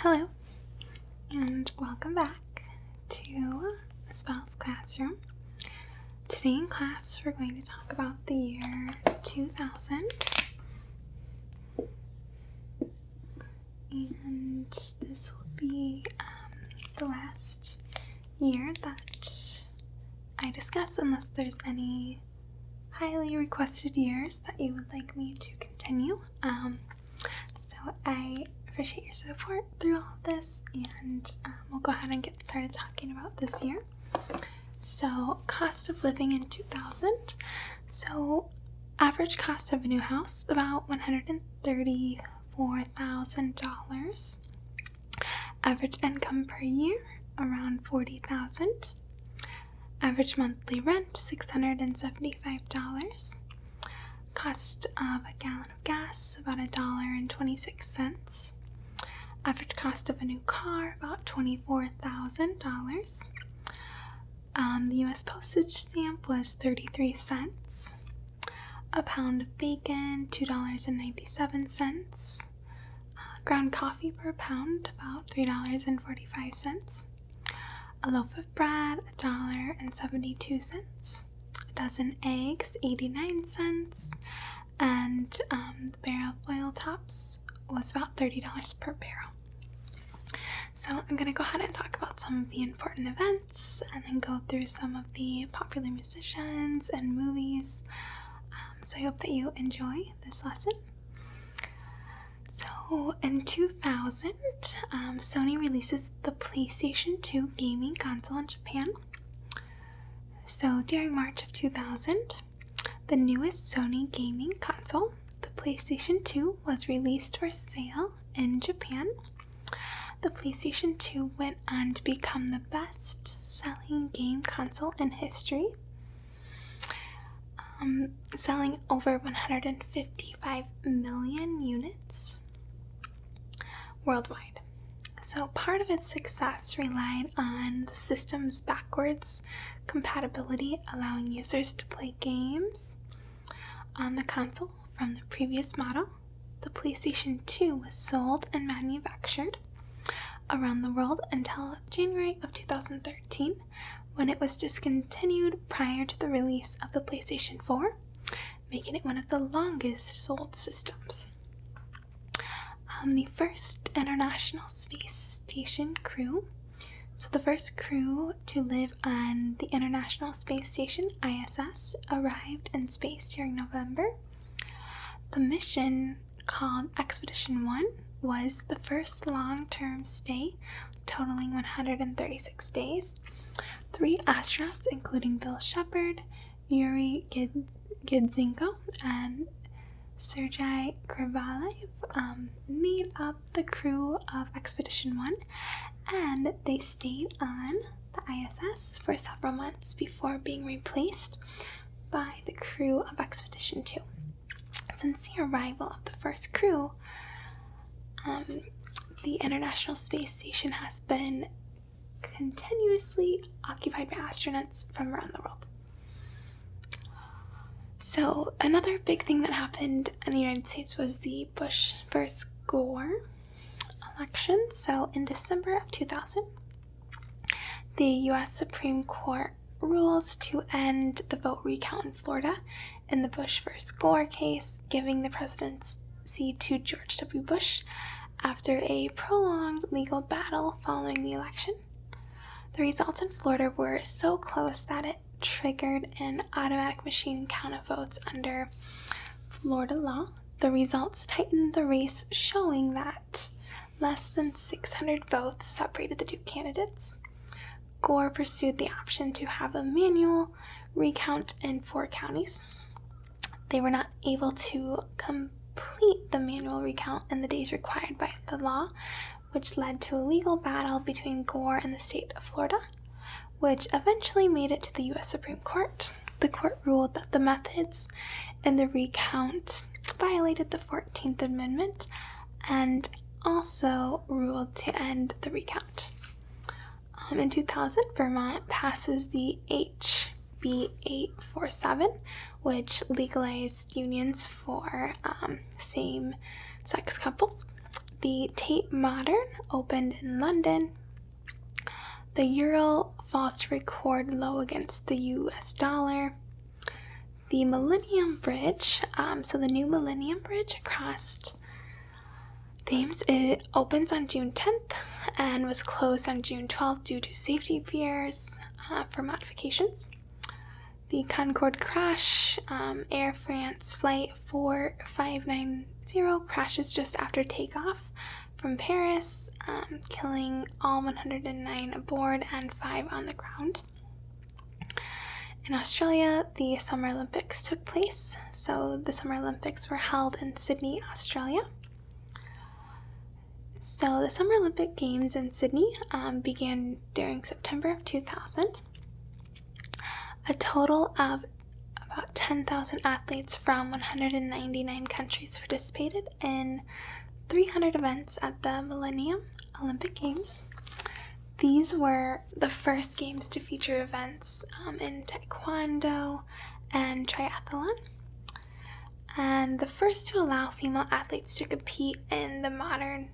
Hello, and welcome back to Spell's Classroom. Today in class, we're going to talk about the year 2000. And this will be the last year that I discuss, unless there's any highly requested years that you would like me to continue. So I appreciate your support through all of this, and we'll go ahead and get started talking about this year. So, cost of living in 2000. So, average cost of a new house, about $134,000. Average income per year, around $40,000. Average monthly rent, $675. Cost of a gallon of gas, about $1.26. Average cost of a new car, about $24,000. The U.S. postage stamp was 33 cents. A pound of bacon, $2.97. Ground coffee per pound, about $3.45. A loaf of bread, $1.72. A dozen eggs, 89 cents. And the barrel of oil tops was about $30 per barrel. So I'm going to go ahead and talk about some of the important events and then go through some of the popular musicians and movies. So I hope that you enjoy this lesson. So in 2000, Sony releases the PlayStation 2 gaming console in Japan. So during March of 2000, the newest Sony gaming console, the PlayStation 2, was released for sale in Japan. The PlayStation 2 went on to become the best-selling game console in history, selling over 155 million units worldwide. So part of its success relied on the system's backwards compatibility, allowing users to play games on the console from the previous model. The PlayStation 2 was sold and manufactured around the world until January of 2013, when it was discontinued prior to the release of the PlayStation 4, making it one of the longest sold systems. The first International Space Station crew. So the first crew to live on the International Space Station, ISS, arrived in space during November. The mission, called Expedition 1, was the first long-term stay, totaling 136 days. 3 astronauts, including Bill Shepard, Yuri Gidzenko, and Sergei Krivalev, made up the crew of Expedition 1, and they stayed on the ISS for several months before being replaced by the crew of Expedition 2. Since the arrival of the first crew, the International Space Station has been continuously occupied by astronauts from around the world. So another big thing that happened in the United States was the Bush versus Gore election. So in December of 2000, the U.S. Supreme Court rules to end the vote recount in Florida in the Bush versus Gore case, giving the presidency to George W. Bush after a prolonged legal battle following the election. The results in Florida were so close that it triggered an automatic machine count of votes under Florida law. The results tightened the race, showing that less than 600 votes separated the two candidates. Gore pursued the option to have a manual recount in 4 counties. They were not able to complete the manual recount in the days required by the law, which led to a legal battle between Gore and the state of Florida, which eventually made it to the U.S. Supreme Court. The court ruled that the methods in the recount violated the 14th Amendment and also ruled to end the recount. In 2000, Vermont passes the HB 847, which legalized unions for same-sex couples. the Tate Modern opened in London. The euro falls to record low against the US dollar. The Millennium Bridge, so the new Millennium Bridge across Thames, it opens on June 10th and was closed on June 12th due to safety fears for modifications. The Concorde crash, Air France Flight 4590 crashes just after takeoff from Paris, killing all 109 aboard and 5 on the ground. In Australia, the Summer Olympics took place. So the Summer Olympics were held in Sydney, Australia. So the Summer Olympic Games in Sydney began during September of 2000. A total of about 10,000 athletes from 199 countries participated in 300 events at the Millennium Olympic Games. These were the first games to feature events in taekwondo and triathlon, and the first to allow female athletes to compete in the modern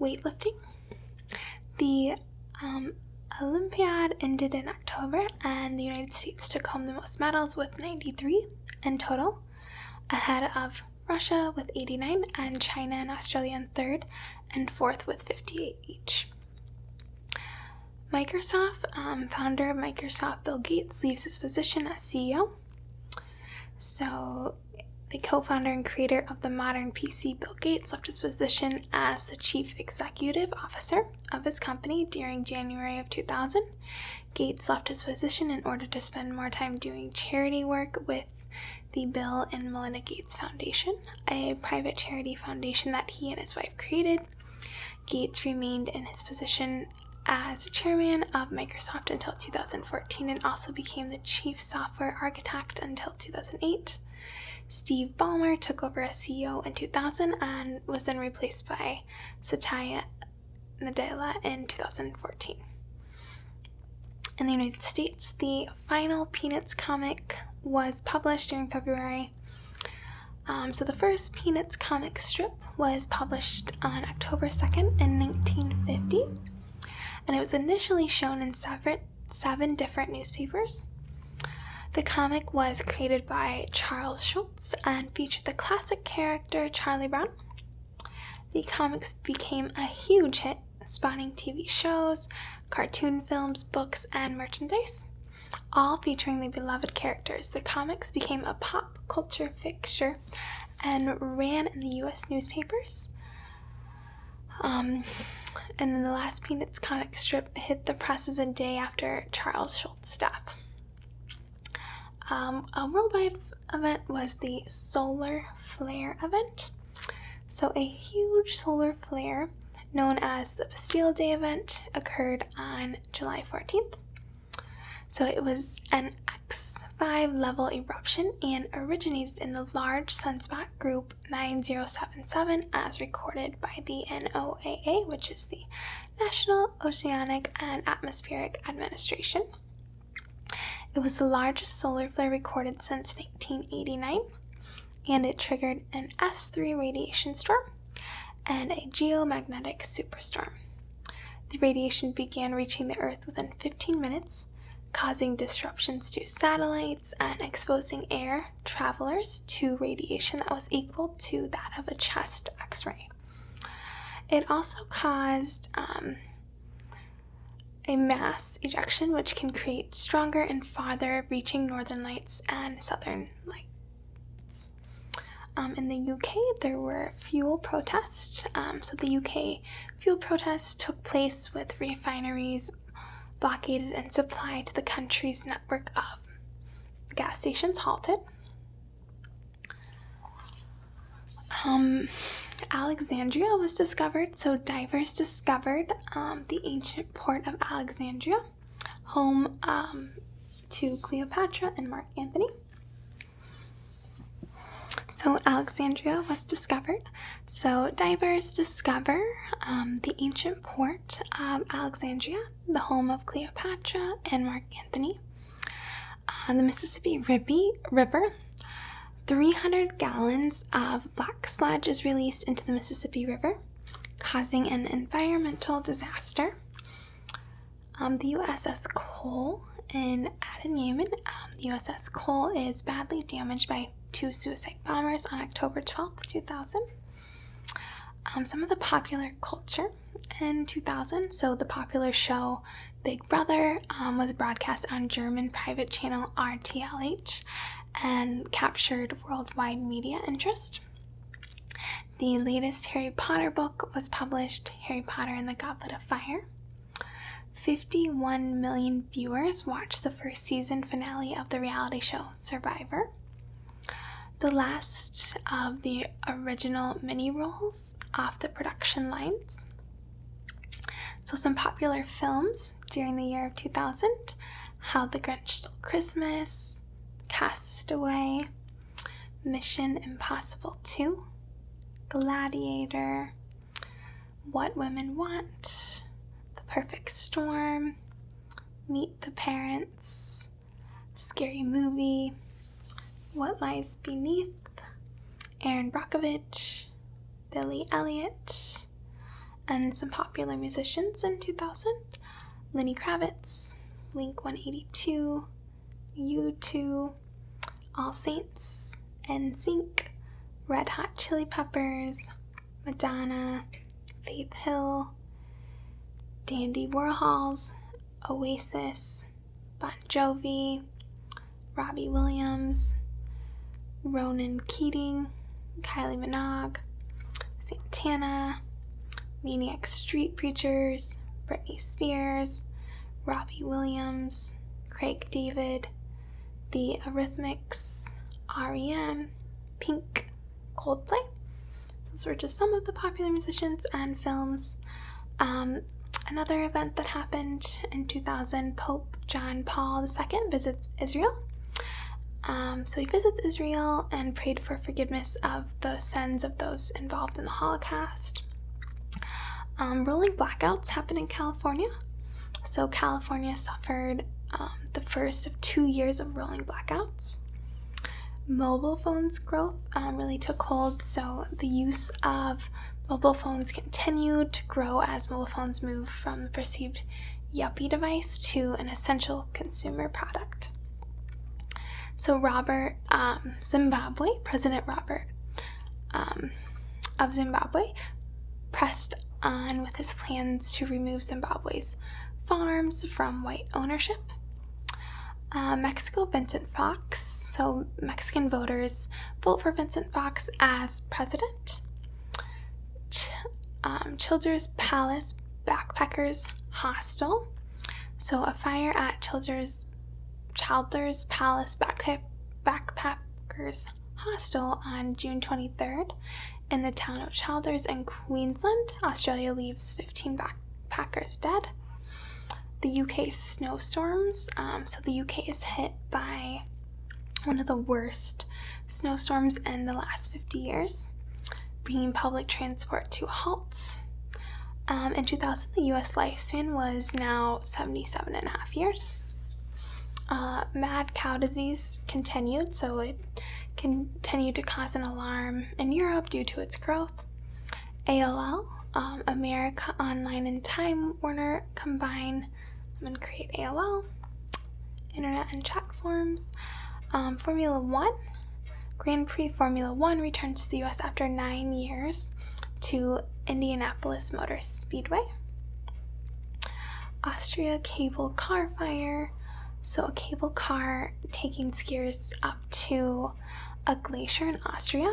weightlifting. The Olympiad ended in October, and the United States took home the most medals with 93 in total, ahead of Russia with 89 and China and Australia in third and fourth with 58 each. Microsoft, founder of Microsoft Bill Gates, leaves his position as CEO. So the co-founder and creator of the modern PC, Bill Gates, left his position as the chief executive officer of his company during January of 2000. Gates left his position in order to spend more time doing charity work with the Bill and Melinda Gates Foundation, a private charity foundation that he and his wife created. Gates remained in his position as chairman of Microsoft until 2014 and also became the chief software architect until 2008. Steve Ballmer took over as CEO in 2000 and was then replaced by Satya Nadella in 2014. In the United States, the final Peanuts comic was published during February. So the first Peanuts comic strip was published on October 2nd in 1950, and it was initially shown in seven different newspapers. The comic was created by Charles Schulz and featured the classic character Charlie Brown. The comics became a huge hit, spawning TV shows, cartoon films, books, and merchandise, all featuring the beloved characters. The comics became a pop culture fixture and ran in the U.S. newspapers. And then the last Peanuts comic strip hit the presses a day after Charles Schulz's death. A worldwide event was the solar flare event. So a huge solar flare known as the Bastille Day event occurred on July 14th. So it was an X5 level eruption and originated in the large sunspot group 9077 as recorded by the NOAA, which is the National Oceanic and Atmospheric Administration. It was the largest solar flare recorded since 1989, and it triggered an S3 radiation storm and a geomagnetic superstorm. The radiation began reaching the Earth within 15 minutes, causing disruptions to satellites and exposing air travelers to radiation that was equal to that of a chest X-ray. It also caused a mass ejection, which can create stronger and farther reaching northern lights and southern lights. In the UK, there were fuel protests. So the UK fuel protests took place with refineries blockaded and supply to the country's network of gas stations halted. Alexandria was discovered. So divers discovered the ancient port of Alexandria, home to Cleopatra and Mark Antony. So Alexandria was discovered. So divers discover the ancient port of Alexandria, the home of Cleopatra and Mark Antony. The Mississippi River 300 gallons of black sludge is released into the Mississippi River, causing an environmental disaster. The USS Cole in Aden, Yemen. The USS Cole is badly damaged by 2 suicide bombers on October 12th, 2000. Some of the popular culture in 2000. So the popular show Big Brother was broadcast on German private channel RTLH and captured worldwide media interest. The latest Harry Potter book was published, Harry Potter and the Goblet of Fire. 51 million viewers watched the first season finale of the reality show Survivor. The last of the original mini-rolls off the production lines. So some popular films during the year of 2000, How the Grinch Stole Christmas, Castaway, Mission Impossible 2, Gladiator, What Women Want, The Perfect Storm, Meet the Parents, Scary Movie, What Lies Beneath, Aaron Brockovich, Billy Elliot, and some popular musicians in 2000, Lenny Kravitz, Blink-182, U2, All Saints, NSYNC, Red Hot Chili Peppers, Madonna, Faith Hill, Dandy Warhols, Oasis, Bon Jovi, Robbie Williams, Ronan Keating, Kylie Minogue, Santana, Maniac Street Preachers, Britney Spears, Robbie Williams, Craig David, The Eurythmics, R.E.M., Pink, Coldplay. Those were just some of the popular musicians and films. Another event that happened in 2000, Pope John Paul II visits Israel. So he visits Israel and prayed for forgiveness of the sins of those involved in the Holocaust. Rolling blackouts happened in California. So California suffered the first of 2 years of rolling blackouts. Mobile phones growth really took hold, so the use of mobile phones continued to grow as mobile phones moved from a perceived yuppie device to an essential consumer product. So President Robert of Zimbabwe pressed on with his plans to remove Zimbabwe's farms from white ownership. Mexico, Vincent Fox. So Mexican voters vote for Vincent Fox as president. Children's Palace Backpackers Hostel. So a fire at Children's Palace Backpackers Hostel on June 23rd in the town of Childers in Queensland, Australia, leaves 15 backpackers dead. The UK snowstorms. So the UK is hit by one of the worst snowstorms in the last 50 years, bringing public transport to a halt. In 2000, the US lifespan was now 77.5 years. Mad cow disease continued, so it continued to cause an alarm in Europe due to its growth. AOL, America Online and Time Warner combine and create AOL, Internet and Chat Forums. Formula One, Grand Prix Formula One returns to the US after 9 years to Indianapolis Motor Speedway. Austria cable car fire. So a cable car taking skiers up to a glacier in Austria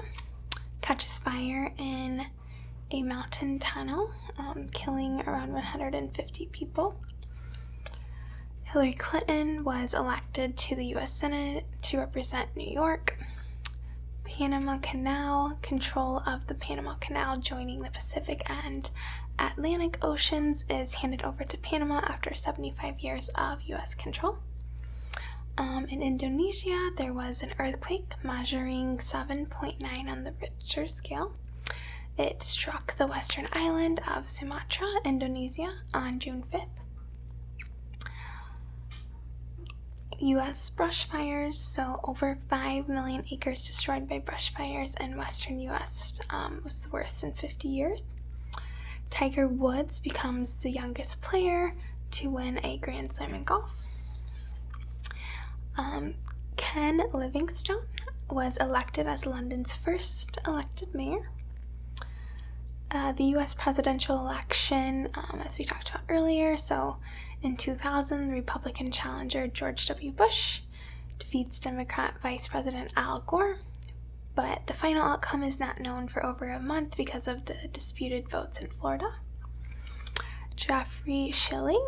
catches fire in a mountain tunnel, killing around 150 people. Hillary Clinton was elected to the U.S. Senate to represent New York. Panama Canal, control of the Panama Canal joining the Pacific and Atlantic Oceans is handed over to Panama after 75 years of U.S. control. In Indonesia, there was an earthquake measuring 7.9 on the Richter scale. It struck the western island of Sumatra, Indonesia, on June 5th. U.S. brush fires, so over 5 million acres destroyed by brush fires in western U.S. Was the worst in 50 years. Tiger Woods becomes the youngest player to win a Grand Slam in golf. Ken Livingstone was elected as London's first elected mayor. The U.S. presidential election, as we talked about earlier, so in 2000, the Republican challenger George W. Bush defeats Democrat Vice President Al Gore, but the final outcome is not known for over a month because of the disputed votes in Florida. Jeffrey Schilling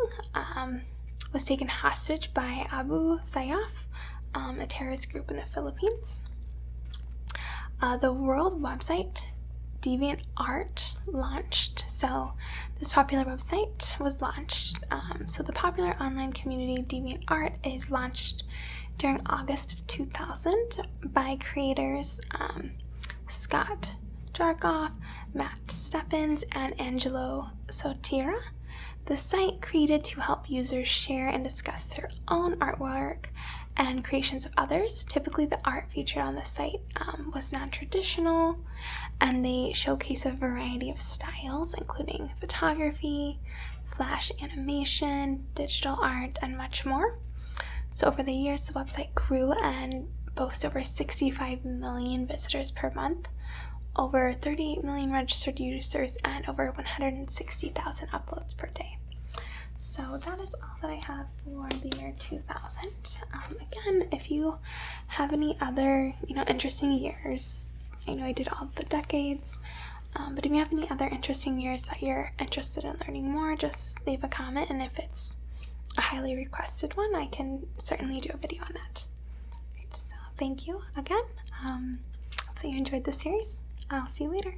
was taken hostage by Abu Sayyaf, a terrorist group in the Philippines. The world website DeviantArt launched. So this popular website was launched. So the popular online community DeviantArt is launched during August of 2000 by creators Scott Jarkoff, Matt Stephens, and Angelo Sotira. The site created to help users share and discuss their own artwork and creations of others. Typically, the art featured on the site was non-traditional, and they showcase a variety of styles, including photography, flash animation, digital art, and much more. So over the years, the website grew and boasts over 65 million visitors per month, over 38 million registered users, and over 160,000 uploads per day. So that is all that I have for the year 2000. Again, if you have any other, interesting years, I know I did all the decades, but if you have any other interesting years that you're interested in learning more, just leave a comment, and if it's a highly requested one, I can certainly do a video on that. Right, so thank you again. Hopefully you enjoyed the series. I'll see you later.